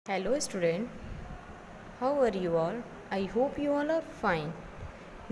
Hello student, how are you all? I hope you all are fine.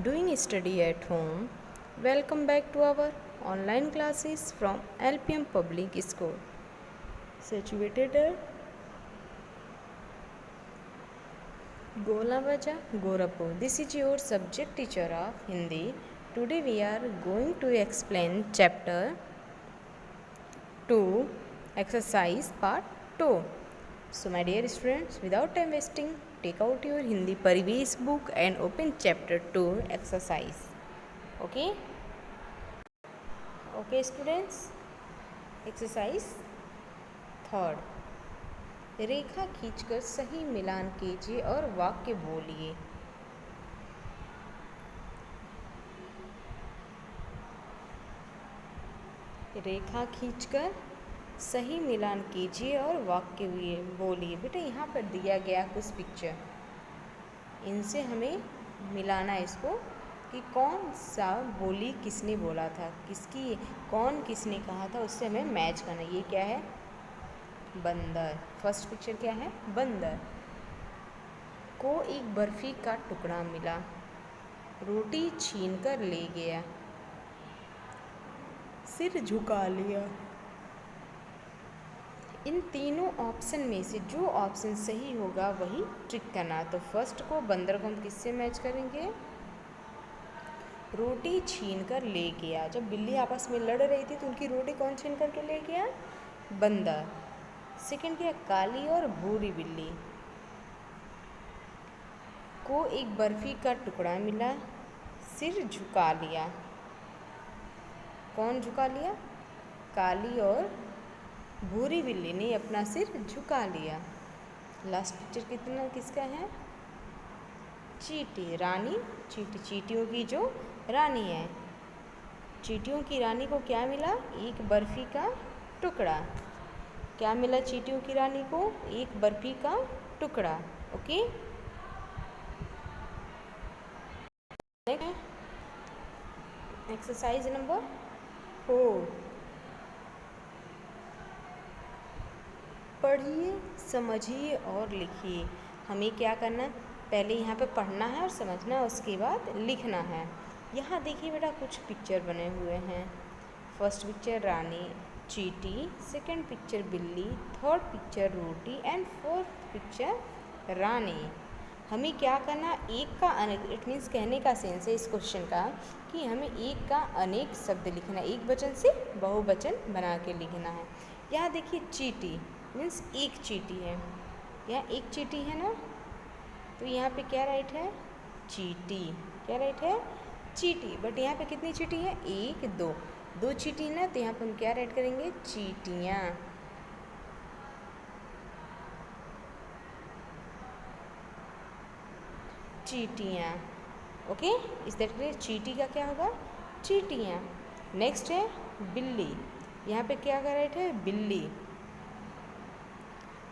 Doing study at home. Welcome back to our online classes from LPM Public School. Situated at Golabaja, Gorapur. This is your subject teacher of Hindi. Today we are going to explain chapter 2, exercise part 2. So my dear students, without time wasting, take out your Hindi Parivesh book and open chapter 2 exercise. Okay? Okay students, exercise third. रेखा खींचकर सही मिलान कीजिए और वाक्य बोलिए. रेखा खींचकर सही मिलान कीजिए और वाक्य बोलिए. बेटा यहाँ पर दिया गया कुछ पिक्चर, इनसे हमें मिलाना है इसको कि कौन सा बोली किसने बोला था, किसकी कौन किसने कहा था, उससे हमें मैच करना. ये क्या है? बंदर. फर्स्ट पिक्चर क्या है? बंदर को एक बर्फी का टुकड़ा मिला, रोटी छीनकर ले गया, सिर झुका लिया. इन तीनों ऑप्शन में से जो ऑप्शन सही होगा वही टिक करना. तो फर्स्ट को बंदर को हम किससे मैच करेंगे? रोटी छीन कर ले गया. जब बिल्ली आपस में लड़ रही थी तो उनकी रोटी कौन छीन करके ले गया? बंदर. सेकंड क्या? काली और भूरी बिल्ली को एक बर्फी का टुकड़ा मिला, सिर झुका लिया. कौन झुका लिया? काली और भूरी बिल्ली ने अपना सिर झुका लिया. लास्ट पिक्चर किसका है? चींटी. रानी चींटी, चींटियों की जो रानी है. चींटियों की रानी को क्या मिला? एक बर्फी का टुकड़ा. क्या मिला चींटियों की रानी को? एक बर्फी का टुकड़ा. ओके. Exercise number 4. पढ़िए, समझिए और लिखिए. हमें क्या करना? पहले यहाँ पे पढ़ना है और समझना है, उसके बाद लिखना है. यहाँ देखिए बेटा कुछ पिक्चर बने हुए हैं. फर्स्ट पिक्चर रानी, चींटी, सेकंड पिक्चर बिल्ली, थर्ड पिक्चर रोटी एंड फोर्थ पिक्चर रानी. हमें क्या करना? एक का अनेक, इट मीन्स कहने का सेंस है इस क्वेश्चन का कि हमें एक का अनेक शब्द लिखना है, एक वचन से बहुवचन बना के लिखना है. यहाँ देखिए चींटी मीन्स एक चींटी है. यहाँ एक चींटी है ना, तो यहाँ पे क्या राइट है? चींटी. क्या राइट है? चींटी. बट यहाँ पे कितनी चींटी है? एक, दो. दो चींटी ना, तो यहाँ पे हम क्या राइट करेंगे? चींटियाँ. चींटियाँ. ओके. इस दैट क्लियर? चींटी का क्या होगा? चींटियाँ. नेक्स्ट है बिल्ली. यहाँ पे क्या का राइट है? बिल्ली.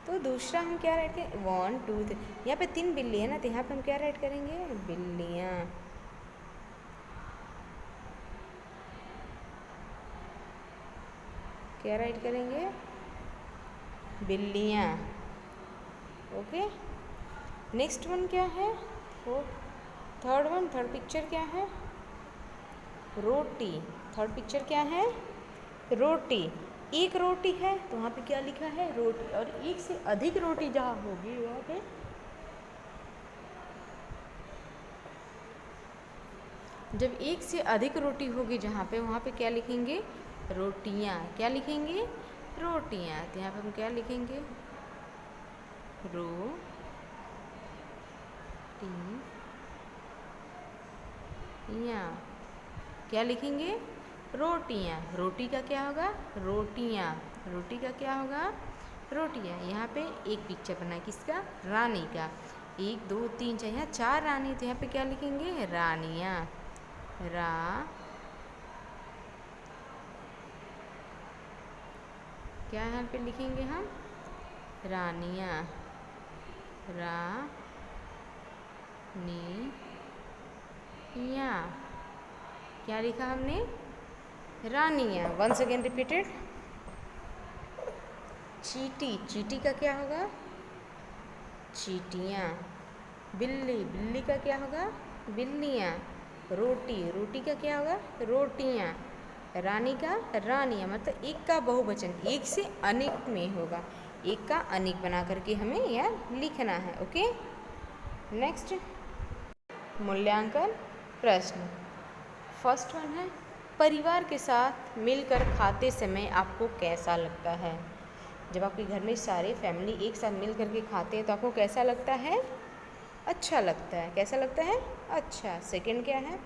तो दूसरा हम क्या राइट करें? 1 2 3. यहाँ पे 3 बिल्ली है ना, तो यहाँ पे हम क्या राइट करेंगे? बिल्लियाँ. क्या राइट करेंगे? बिल्लियाँ. ओके. नेक्स्ट वन क्या है? थर्ड पिक्चर क्या है? रोटी. थर्ड पिक्चर क्या है? रोटी. एक रोटी है तो वहाँ पे क्या लिखा है? रोटी. और एक से अधिक रोटी जहाँ होगी वहाँ पे जब एक से अधिक रोटी होगी जहाँ पे, वहाँ पे क्या लिखेंगे? रोटियाँ. क्या लिखेंगे? रोटियाँ. तो यहाँ पे हम क्या लिखेंगे? रोटियाँ. क्या लिखेंगे? रोटियाँ. रोटी का क्या होगा? रोटियाँ. रोटी का क्या होगा? रोटियाँ. यहाँ पे एक पिक्चर बना है किसका? रानी का. 1 2 3 4, यहाँ 4 रानी, तो यहाँ पे क्या लिखेंगे? रानियाँ. क्या यहाँ पे लिखेंगे हम? रानियाँ. रानियाँ. क्या लिखा हमने? रानियाँ. Once again repeated. चींटी. चींटी का क्या होगा? चींटियाँ। बिल्ली, बिल्ली का क्या होगा? बिल्लियाँ। रोटी, रोटी का क्या होगा? रोटियाँ। रानी का रानियाँ, मतलब एक का बहुवचन, एक से अनेक में होगा, एक का अनेक बना करके हमें यह लिखना है। ओके, नेक्स्ट मूल्यांकन प्रश्न। फर्स्ट वन है, परिवार के साथ मिलकर खाते समय आपको कैसा लगता है? जब आपके घर में सारे फैमिली एक साथ मिल करके खाते हैं तो आपको कैसा लगता है? अच्छा लगता है। कैसा लगता है? अच्छा। सेकंड क्या है?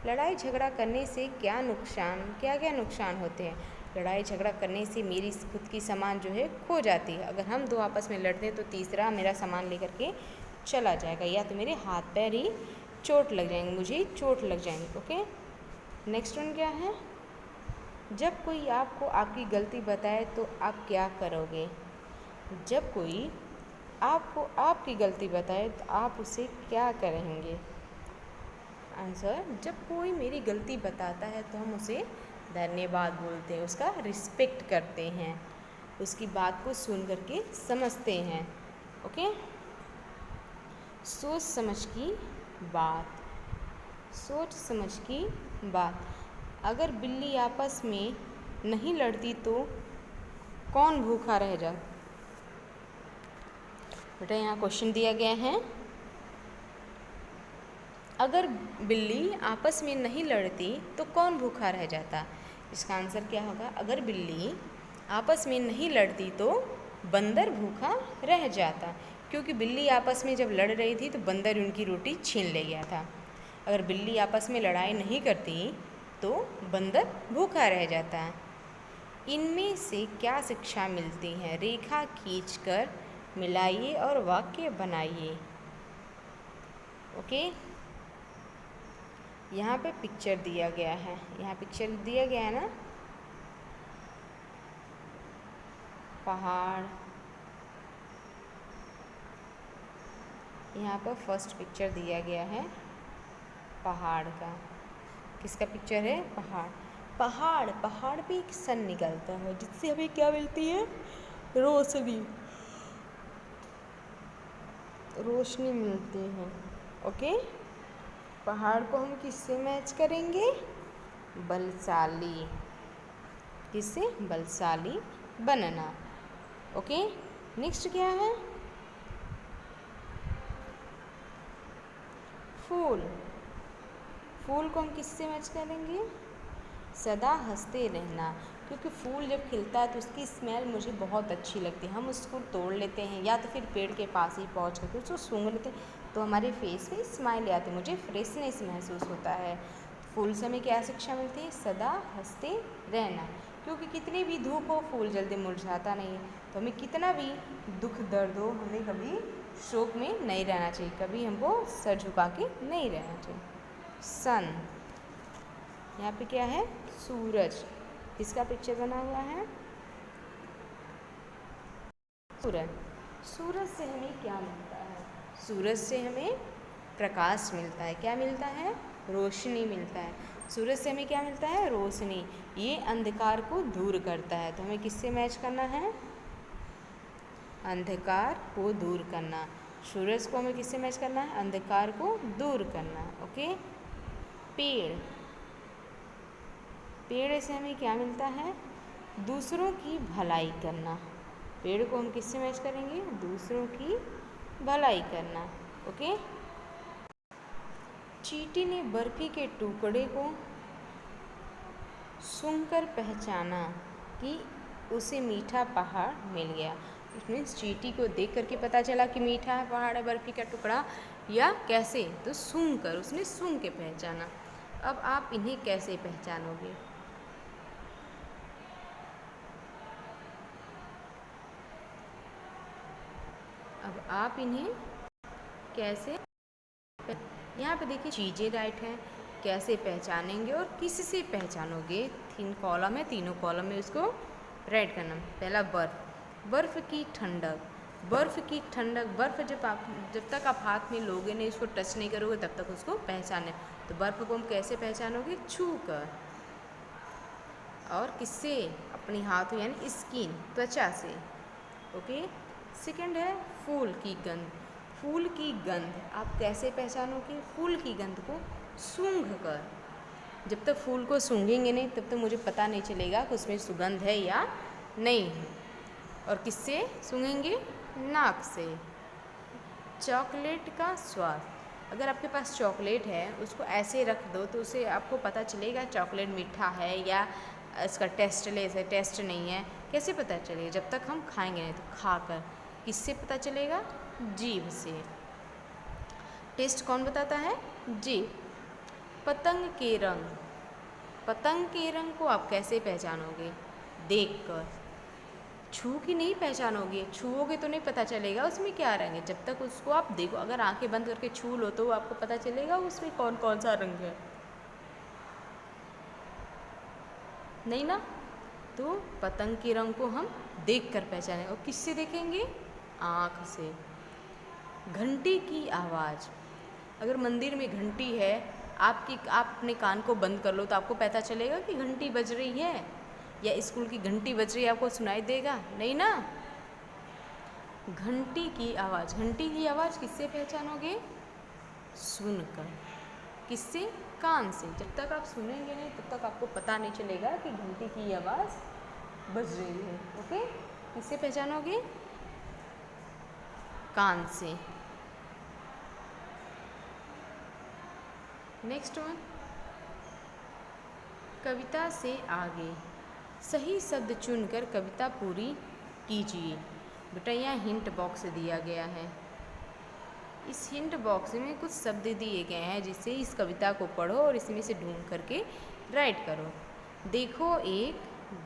लड़ाई झगड़ा करने से क्या क्या नुकसान होते हैं? लड़ाई झगड़ा करने से मेरी खुद की सामान जो है खो जाती है। अगर हम दो आपस में लड़ते हैं तो तीसरा मेरा सामान लेकर के चला जाएगा, या तो मेरे हाथ पैर ही चोट लग जाएंगे, मुझे ही चोट लग जाएंगी। ओके, नेक्स्ट वन क्या है? जब कोई आपको आपकी गलती बताए तो आप क्या करोगे? जब कोई आपको आपकी गलती बताए तो आप उसे क्या करेंगे? आंसर, जब कोई मेरी गलती बताता है तो हम उसे धन्यवाद बोलते हैं, उसका रिस्पेक्ट करते हैं, उसकी बात को सुन करके समझते हैं। ओके, सोच समझ की बात। सोच समझ की बात। अगर बिल्ली आपस में नहीं लड़ती तो कौन भूखा रह जाता? बेटा यहाँ क्वेश्चन दिया गया है, अगर बिल्ली आपस में नहीं लड़ती तो कौन भूखा रह जाता? इसका आंसर क्या होगा? अगर बिल्ली आपस में नहीं लड़ती तो बंदर भूखा रह जाता, क्योंकि बिल्ली आपस में जब लड़ रही थी तो बंदर उनकी रोटी छीन ले गया था। अगर बिल्ली आपस में लड़ाई नहीं करती तो बंदर भूखा रह जाता। इनमें से क्या शिक्षा मिलती है? रेखा खींचकर मिलाइए और वाक्य बनाइए। ओके, यहाँ पे पिक्चर दिया गया है, यहाँ पिक्चर दिया गया है ना, पहाड़। यहाँ पर फर्स्ट पिक्चर दिया गया है पहाड़ का। किसका पिक्चर है? पहाड़। पहाड़, पहाड़ पे एक सन निकलता है जिससे हमें क्या मिलती है? रोशनी, रोशनी मिलती है। ओके, पहाड़ को हम किससे मैच करेंगे? बलशाली। किससे? बलशाली बनना। ओके, नेक्स्ट क्या है? फूल। फूल को हम किससे मैच करेंगे? सदा हंसते रहना, क्योंकि फूल जब खिलता है तो उसकी स्मेल मुझे बहुत अच्छी लगती है। हम उसको तोड़ लेते हैं या तो फिर पेड़ के पास ही पहुंच करके उसको सूंघ लेते हैं तो हमारे फेस पे स्माइल आती है, मुझे फ्रेशनेस महसूस होता है। फूल से हमें क्या शिक्षा मिलती है? सदा हंसते रहना, क्योंकि कितनी भी धूप हो फूल जल्दी मुरझाता नहीं है। तो हमें कितना भी दुख दर्द हो हमें कभी शोक में नहीं रहना चाहिए, कभी हमको सर झुका के नहीं रहना चाहिए। सन, यहाँ पे क्या है? सूरज। किसका पिक्चर बना हुआ है? सूरज। सूरज से हमें क्या मिलता है? सूरज से हमें प्रकाश मिलता है। क्या मिलता है? रोशनी मिलता है। सूरज से हमें क्या मिलता है? रोशनी। ये अंधकार को दूर करता है, तो हमें किससे मैच करना है? अंधकार को दूर करना। सूरज को हमें किससे मैच करना है? अंधकार को दूर करना। ओके, पेड़। पेड़ से हमें क्या मिलता है? दूसरों की भलाई करना। पेड़ को हम किससे मैच करेंगे? दूसरों की भलाई करना। ओके, चींटी ने बर्फी के टुकड़े को सूंघकर पहचाना कि उसे मीठा पहाड़ मिल गया। मीन्स चींटी को देख करके पता चला कि मीठा है पहाड़ है बर्फी का टुकड़ा, या कैसे? तो सूंघकर, उसने सूंघ के पहचाना। अब आप इन्हें कैसे पहचानोगे? अब आप इन्हें कैसे, यहाँ पे देखिए चीज़ें राइट हैं, कैसे पहचानेंगे और किससे पहचानोगे? 3 कॉलम है, तीनों कॉलम में उसको राइट करना। पहला बर्फ़, बर्फ़ की ठंडक। बर्फ़ की ठंडक, बर्फ़ जब तक आप हाथ में लोगे नहीं, उसको टच नहीं करोगे तब तक उसको पहचाने। तो बर्फ़ को हम कैसे पहचानोगे? छू कर। और किससे? अपनी हाथों यानी स्किन, त्वचा से। ओके, सेकंड है फूल की गंध। फूल की गंध आप कैसे पहचानोगे? फूल की गंध को सूंघ कर। जब तक फूल को सूंघेंगे नहीं तब तक मुझे पता नहीं चलेगा कि उसमें सुगंध है या नहीं है। और किससे सूंघेंगे? नाक से। चॉकलेट का स्वाद, अगर आपके पास चॉकलेट है उसको ऐसे रख दो तो उसे आपको पता चलेगा चॉकलेट मीठा है या इसका टेस्ट नहीं है। कैसे पता चलेगा? जब तक हम खाएंगे नहीं, तो खाकर। किससे पता चलेगा? जीभ से। टेस्ट कौन बताता है? जीभ। पतंग के रंग, पतंग के रंग को आप कैसे पहचानोगे? देखकर। छू की नहीं पहचानोगे, छूओगे तो नहीं पता चलेगा उसमें क्या रंग है। जब तक उसको आप देखो, अगर आंखें बंद करके छू लो तो आपको पता चलेगा उसमें कौन कौन सा रंग है, नहीं ना? तो पतंग के रंग को हम देख कर पहचाने। और किससे देखेंगे? आँख से। घंटी की आवाज़, अगर मंदिर में घंटी है, आप अपने कान को बंद कर लो तो आपको पता चलेगा कि घंटी बज रही है, या स्कूल की घंटी बज रही है आपको सुनाई देगा? नहीं ना। घंटी की आवाज़, घंटी की आवाज़ किससे पहचानोगे? सुनकर। किससे? कान से। जब तक आप सुनेंगे नहीं तब तक आपको पता नहीं चलेगा कि घंटी की आवाज़ बज रही है। ओके, किससे पहचानोगे? कान से। नेक्स्ट वन, कविता से आगे सही शब्द चुनकर कविता पूरी कीजिए। बेटा यहाँ हिंट बॉक्स दिया गया है, इस हिंट बॉक्स में कुछ शब्द दिए गए हैं जिससे इस कविता को पढ़ो और इसमें से ढूंढ करके राइट करो। देखो एक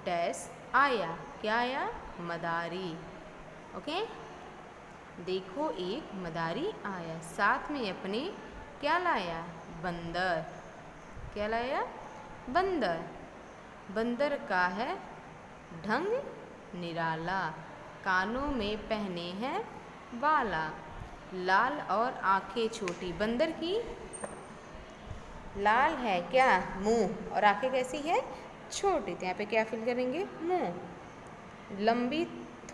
डैश आया, क्या आया? मदारी। ओके, देखो एक मदारी आया, साथ में अपने क्या लाया? बंदर। क्या लाया? बंदर। बंदर का है ढंग निराला, कानों में पहने हैं बाला, लाल और आंखें छोटी। बंदर की लाल है क्या? मुंह, और आंखें कैसी है? छोटी। तो यहाँ पे क्या फिल करेंगे? मुंह। लंबी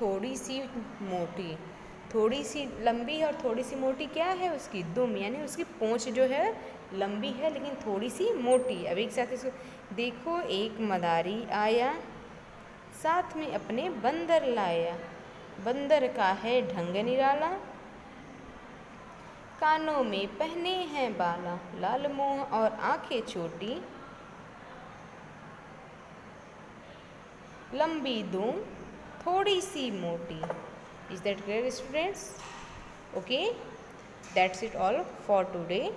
थोड़ी सी मोटी, थोड़ी सी लंबी और थोड़ी सी मोटी क्या है उसकी? दुम, यानी उसकी पूंछ जो है लंबी है लेकिन थोड़ी सी मोटी। अब एक साथ इसको, देखो एक मदारी आया, साथ में अपने बंदर लाया, बंदर का है ढंग निराला, कानों में पहने हैं बाला, लाल मुंह और आंखें छोटी, लंबी दुम थोड़ी सी मोटी। Is that clear, students? Okay, that's it all for today.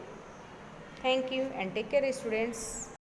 Thank you and take care, students.